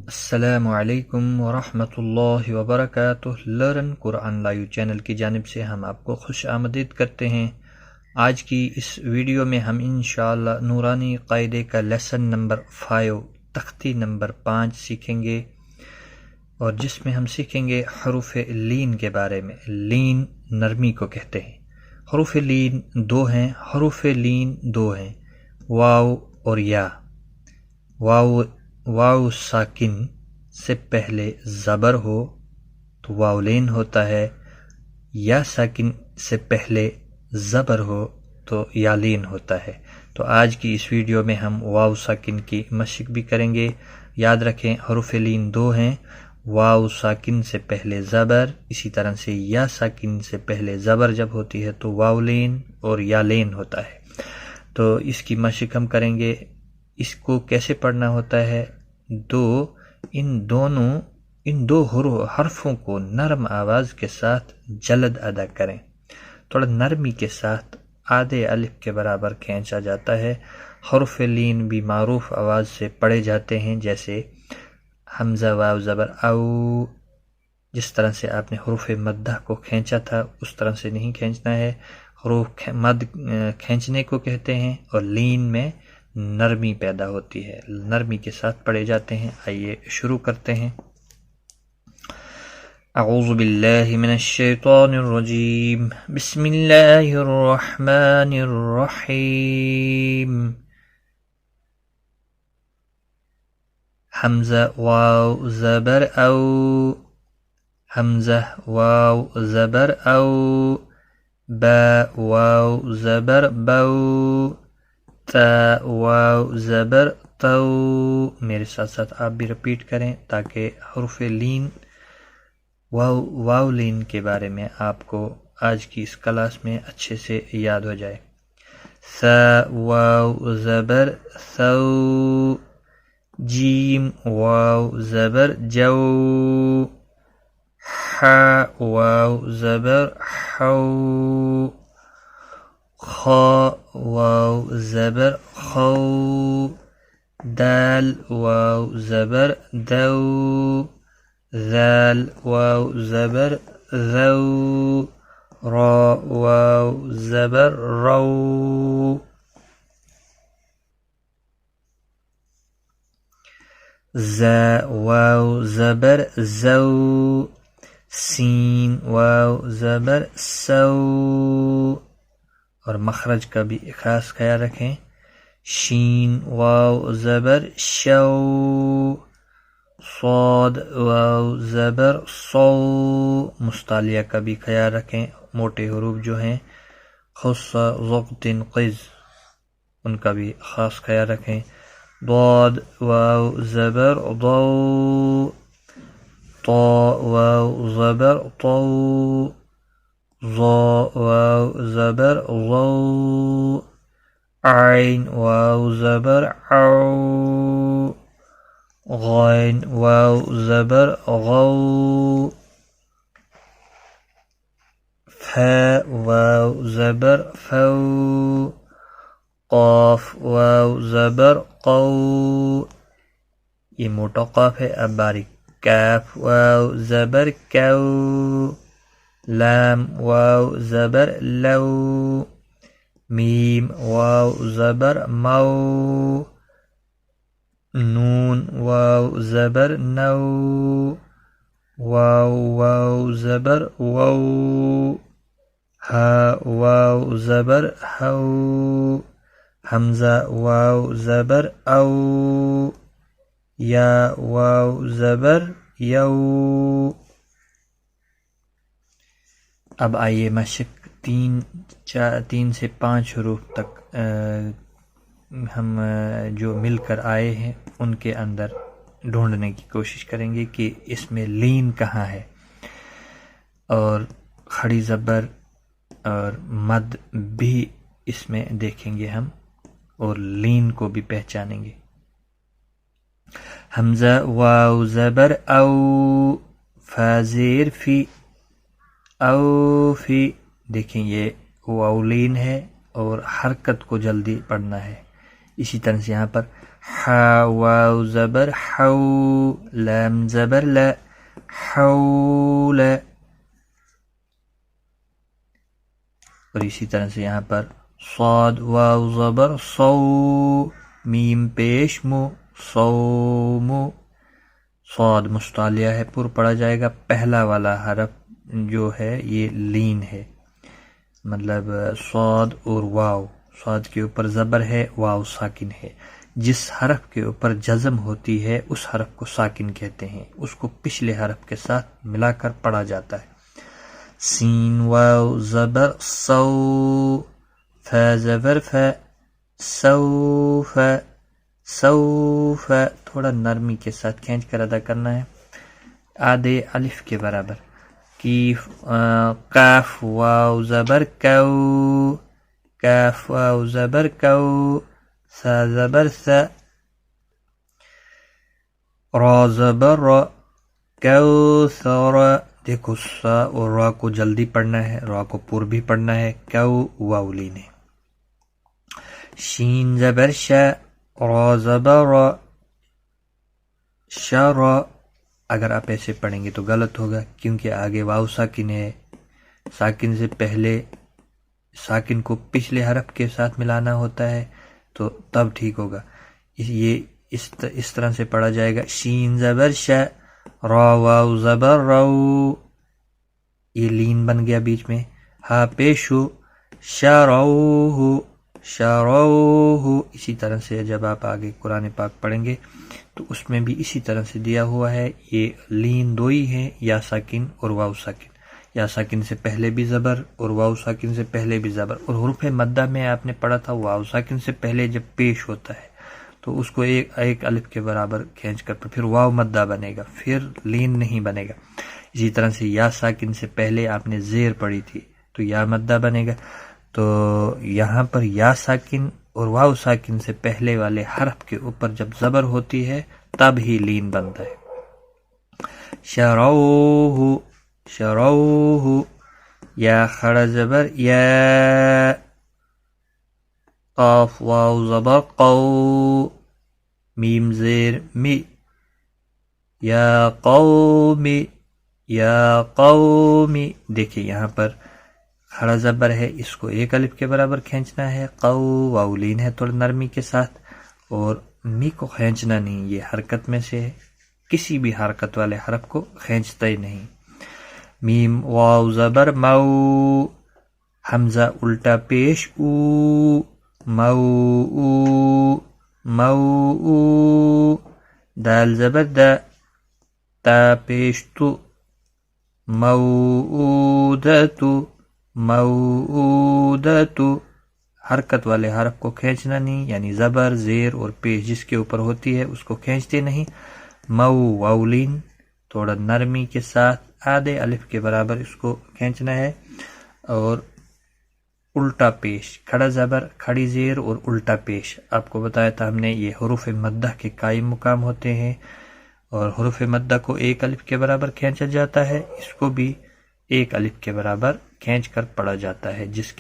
السلام علیکم ورحمۃ اللہ وبرکاتہ۔ لرن قرآن لائیو چینل کی جانب سے ہم آپ کو خوش آمدید کرتے ہیں۔ آج کی اس ویڈیو میں ہم انشاءاللہ نورانی قاعدے کا لیسن نمبر 5 تختی نمبر 5 سیکھیں گے، اور جس میں ہم سیکھیں گے حروف لین کے بارے میں۔ لین نرمی کو کہتے ہیں۔ حروف لین دو ہیں، حروف لین دو ہیں، واو اور یا۔ واو ساکن سے پہلے زبر ہو تو واو لین ہوتا ہے، یا ساکن سے پہلے زبر ہو تو یا لین ہوتا ہے۔ تو آج کی اس ویڈیو میں ہم واو ساکن کی مشق بھی کریں گے۔ یاد رکھیں حروف لین دو ہیں، واو ساکن سے پہلے زبر، اسی طرح سے یا ساکن سے پہلے زبر جب ہوتی ہے تو واو لین اور یا لین ہوتا ہے۔ تو اس کی مشق ہم کریں گے۔ اس کو کیسے پڑھنا ہوتا ہے؟ ان دو حرفوں کو نرم آواز کے ساتھ جلد ادا کریں۔ تھوڑا نرمی کے ساتھ آدھے الف کے برابر کھینچا جاتا ہے۔ حرف لین بھی معروف آواز سے پڑھے جاتے ہیں، جیسے حمزہ واو زبر او۔ جس طرح سے آپ نے حروف مدہ کو کھینچا تھا اس طرح سے نہیں کھینچنا ہے۔ حروف مد کھینچنے کو کہتے ہیں، اور لین میں نرمی پیدا ہوتی ہے، نرمی کے ساتھ پڑھے جاتے ہیں۔ آئیے شروع کرتے ہیں۔ اعوذ باللہ من الشیطان الرجیم، بسم اللہ الرحمن الرحیم۔ حمزہ واو زبر او، حمزہ واو زبر او، با واو زبر بو، تا واو زبر تو۔ میرے ساتھ ساتھ آپ بھی رپیٹ کریں تاکہ حروف لین واو لین کے بارے میں آپ کو آج کی اس کلاس میں اچھے سے یاد ہو جائے۔ ثا واو زبر ثو، جیم واو زبر جو، حا واو زبر حو، خا واو زبر خو، دال واو زبر دو، ذال واو زبر ذو، را واو زبر رو، زا واو زبر زو، سین واو زبر سو، اور مخرج کا بھی خاص خیال رکھیں۔ شین واو زبر شو، صاد واو زبر صو، مستعلیہ کا بھی خیال رکھیں۔ موٹے حروف جو ہیں خص ضغط قز، ان کا بھی خاص خیال رکھیں۔ ضاد واو زبر ضو، طا واو زبر طو، ظا واو زبر ظو، عین واو زبر عو، غین واو زبر غو، فا واو زبر فو، قاف واو زبر قو، یہ موٹا قاف ہے۔ اب باریک، کاف واو زبر کو، لام واو زبر لو، میم واو زبر مو، نون واو زبر نو، واو زبر وو، ہا واو زبر ہو، حمزہ واو زبر او، یا واو زبر یو۔ اب آئیے مشق 3 سے 5 حروف تک ہم جو مل کر آئے ہیں ان کے اندر ڈھونڈنے کی کوشش کریں گے کہ اس میں لین کہاں ہے، اور کھڑی زبر اور مد بھی اس میں دیکھیں گے ہم، اور لین کو بھی پہچانیں گے۔ حمزہ واو زبر او، فا زیر فی، او فی، دیکھیں یہ واو لین ہے اور حرکت کو جلدی پڑھنا ہے، اسی طرح سے یہاں پر ہا واو زبر ہو، لام زبر ل، حول. اور اسی طرح سے یہاں پر صاد واو زبر صو، میم پیش مو، صومو. صاد مستعلیہ ہے، پر پڑھا جائے گا. پہلا والا حرف جو ہے یہ لین ہے، مطلب صاد اور واو. صاد کے اوپر زبر ہے، واو ساکن ہے. جس حرف کے اوپر جزم ہوتی ہے اس حرف کو ساکن کہتے ہیں، اس کو پچھلے حرف کے ساتھ ملا کر پڑھا جاتا ہے. سین واو زبر صو، فا زبر فا، سوف، سوف. تھوڑا نرمی کے ساتھ کھینچ کر ادا کرنا ہے، آدھے الف کے برابر. کیف کاف واو زبر کو، کاف واو زبر کو، سا زبر سا، را زبر را، کوثر. دیکھو سا اور را کو جلدی پڑھنا ہے، را کو پر بھی پڑھنا ہے. کو واو لین ہے. شین زبر شا، را زبر را، شرا. اگر آپ ایسے پڑھیں گے تو غلط ہوگا، کیونکہ آگے واو ساکن ہے. ساکن سے پہلے ساکن کو پچھلے حرف کے ساتھ ملانا ہوتا ہے تو تب ٹھیک ہوگا. یہ اس طرح سے پڑھا جائے گا. شین زبر شا، را واو زبر رو، یہ لین بن گیا بیچ میں. ہا پیشو، شروہ، شروہ. اسی طرح سے جب آپ آگے قرآن پاک پڑھیں گے تو اس میں بھی اسی طرح سے دیا ہوا ہے. یہ لین دو ہی ہیں، یا ساکن اور واو ساکن. یا ساکن سے پہلے بھی زبر اور واو ساکن سے پہلے بھی زبر. اور حروف مدہ میں آپ نے پڑھا تھا واو ساکن سے پہلے جب پیش ہوتا ہے تو اس کو ایک الف کے برابر کھینچ کر پھر واو مدہ بنے گا، پھر لین نہیں بنے گا. اسی طرح سے یا ساکن سے پہلے آپ نے زیر پڑھی تھی تو یا مدہ بنے گا. تو یہاں پر یا ساکن اور واو ساکن سے پہلے والے حرف کے اوپر جب زبر ہوتی ہے تب ہی لین بنتا ہے. شروہ، شروہ. یا خڑا زبر یا، قاف واو زبر قو، میم زیر می، یا قومی، یا قومی. دیکھیں یہاں پر کھڑا زبر ہے، اس کو ایک الف کے برابر کھینچنا ہے. قو واو لین ہے تھوڑا نرمی کے ساتھ، اور می کو کھینچنا نہیں، یہ حرکت میں سے ہے، کسی بھی حرکت والے حرف کو کھینچتا ہی نہیں. میم واو زبر مو، حمزہ الٹا پیش او، مو او، مو او. دال زبر دا، تا پیش تو، موعودتو، موعودتو. حرکت والے حرف کو کھینچنا نہیں، یعنی زبر، زیر اور پیش جس کے اوپر ہوتی ہے اس کو کھینچتے نہیں. مو واو لین تھوڑا نرمی کے ساتھ آدھے الف کے برابر اس کو کھینچنا ہے. اور الٹا پیش، کھڑا زبر، کھڑی زیر اور الٹا پیش. آپ کو بتایا تھا ہم نے یہ حروف مدہ کے قائم مقام ہوتے ہیں، اور حروف مدہ کو ایک الف کے برابر کھینچا جاتا ہے، اس کو بھی ایک الف کے برابر کھینچ کر پڑھا جاتا ہے جس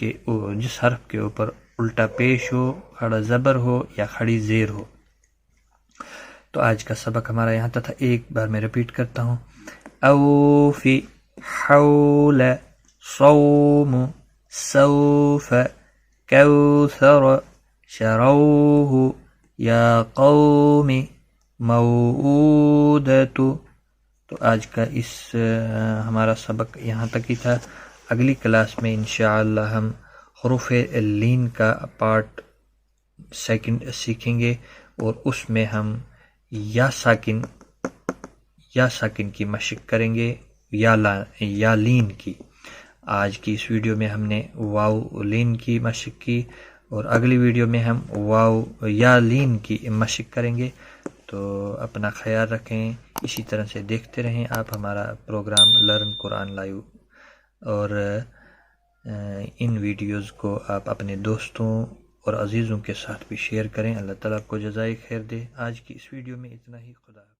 حرف کے اوپر الٹا پیش ہو، کھڑا زبر ہو یا کھڑی زیر ہو. تو آج کا سبق ہمارا یہاں تک تھا. ایک بار میں ریپیٹ کرتا ہوں. اوفی، حول، صوم، سوف، کوثر، شروہ، یا قوم، موعودت. تو آج کا ہمارا سبق یہاں تک ہی تھا. اگلی کلاس میں انشاءاللہ ہم حروف لین کا پارٹ سیکنڈ سیکھیں گے، اور اس میں ہم یا ساکن کی مشق کریں گے، یا لین کی. آج کی اس ویڈیو میں ہم نے واو لین کی مشق کی، اور اگلی ویڈیو میں ہم واو یا لین کی مشق کریں گے. تو اپنا خیال رکھیں، اسی طرح سے دیکھتے رہیں آپ ہمارا پروگرام لرن قرآن لائیو، اور ان ویڈیوز کو آپ اپنے دوستوں اور عزیزوں کے ساتھ بھی شیئر کریں. اللہ تعالیٰ آپ کو جزائے خیر دے. آج کی اس ویڈیو میں اتنا ہی. خدا